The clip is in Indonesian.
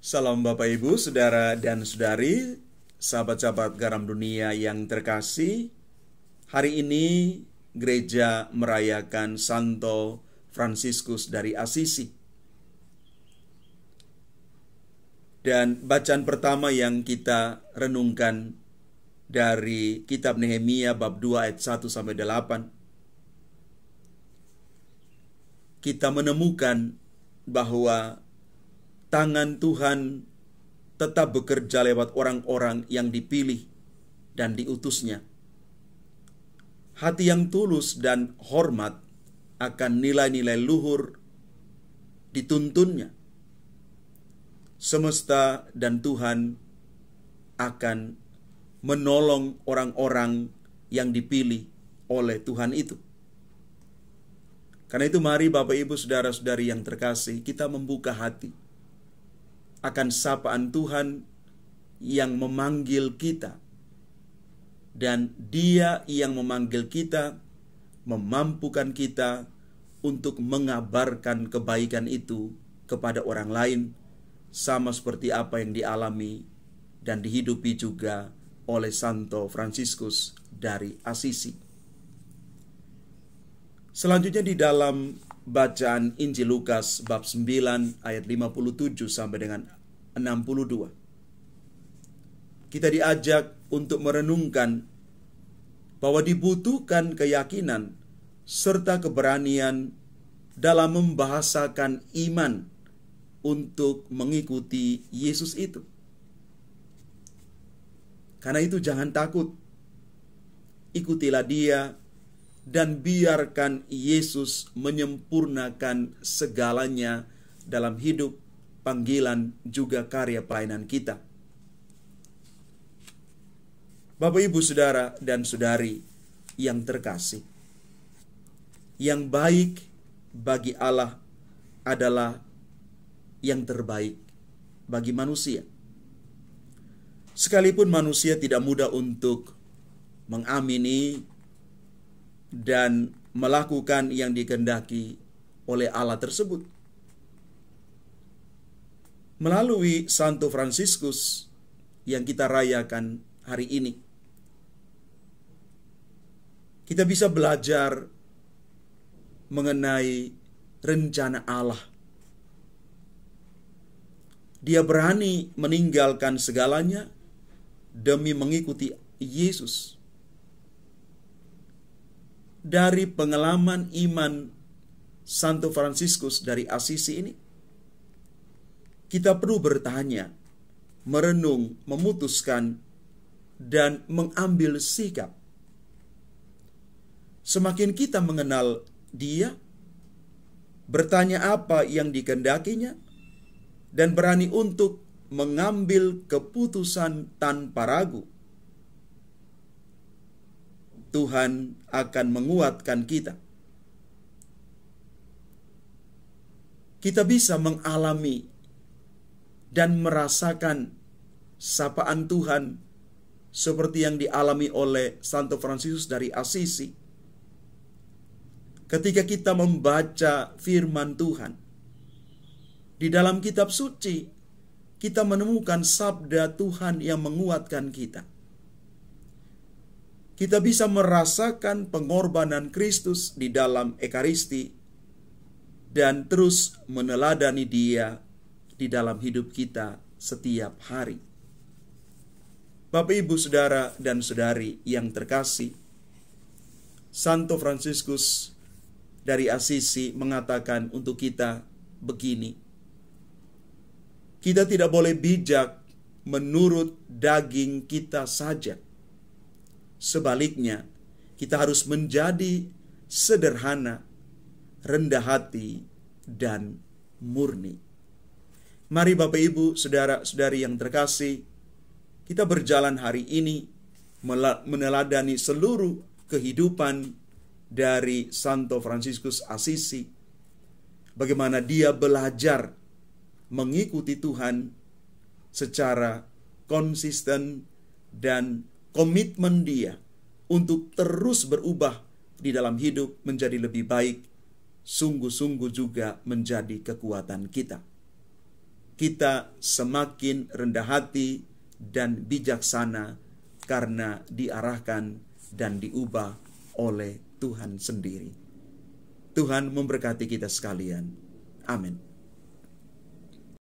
Salam Bapak Ibu, Saudara dan Saudari, sahabat-sahabat garam dunia yang terkasih. Hari ini gereja merayakan Santo Fransiskus dari Assisi. Dan bacaan pertama yang kita renungkan dari kitab Nehemia bab 2 ayat 1 sampai 8. Kita menemukan bahwa tangan Tuhan tetap bekerja lewat orang-orang yang dipilih dan diutusnya. Hati yang tulus dan hormat akan nilai-nilai luhur dituntunnya. Semesta dan Tuhan akan menolong orang-orang yang dipilih oleh Tuhan itu. Karena itu mari Bapak Ibu Saudara-saudari yang terkasih, kita membuka hati akan sapaan Tuhan yang memanggil kita, dan Dia yang memanggil kita memampukan kita untuk mengabarkan kebaikan itu kepada orang lain, sama seperti apa yang dialami dan dihidupi juga oleh Santo Fransiskus dari Assisi. Selanjutnya di dalam bacaan Injil Lukas bab 9 ayat 57 sampai dengan 62. Kita diajak untuk merenungkan bahwa dibutuhkan keyakinan serta keberanian dalam membahasakan iman untuk mengikuti Yesus itu. Karena itu jangan takut. Ikutilah Dia dan biarkan Yesus menyempurnakan segalanya dalam hidup, panggilan, juga karya pelayanan kita. Bapak, Ibu, Saudara, dan Saudari yang terkasih, yang baik bagi Allah adalah yang terbaik bagi manusia. Sekalipun manusia tidak mudah untuk mengamini dan melakukan yang dikehendaki oleh Allah tersebut. Melalui Santo Fransiskus yang kita rayakan hari ini, kita bisa belajar mengenai rencana Allah. Dia berani meninggalkan segalanya demi mengikuti Yesus. Dari pengalaman iman Santo Fransiskus dari Assisi ini, kita perlu bertanya, merenung, memutuskan, dan mengambil sikap. Semakin kita mengenal Dia, bertanya apa yang dikehendakinya, dan berani untuk mengambil keputusan tanpa ragu, Tuhan akan menguatkan kita. Kita bisa mengalami dan merasakan sapaan Tuhan seperti yang dialami oleh Santo Fransiskus dari Assisi. Ketika kita membaca firman Tuhan di dalam kitab suci, kita menemukan sabda Tuhan yang menguatkan kita. Kita bisa merasakan pengorbanan Kristus di dalam Ekaristi dan terus meneladani Dia di dalam hidup kita setiap hari. Bapak, Ibu, Saudara, dan Saudari yang terkasih, Santo Fransiskus dari Assisi mengatakan untuk kita begini: kita tidak boleh bijak menurut daging kita saja. Sebaliknya, kita harus menjadi sederhana, rendah hati, dan murni. Mari Bapak, Ibu, Saudara-saudari yang terkasih, kita berjalan hari ini meneladani seluruh kehidupan dari Santo Fransiskus Assisi. Bagaimana dia belajar mengikuti Tuhan secara konsisten, dan komitmen dia untuk terus berubah di dalam hidup menjadi lebih baik, sungguh-sungguh juga menjadi kekuatan kita. kita semakin rendah hati dan bijaksana karena diarahkan dan diubah oleh Tuhan sendiri. Tuhan memberkati kita sekalian. Amin.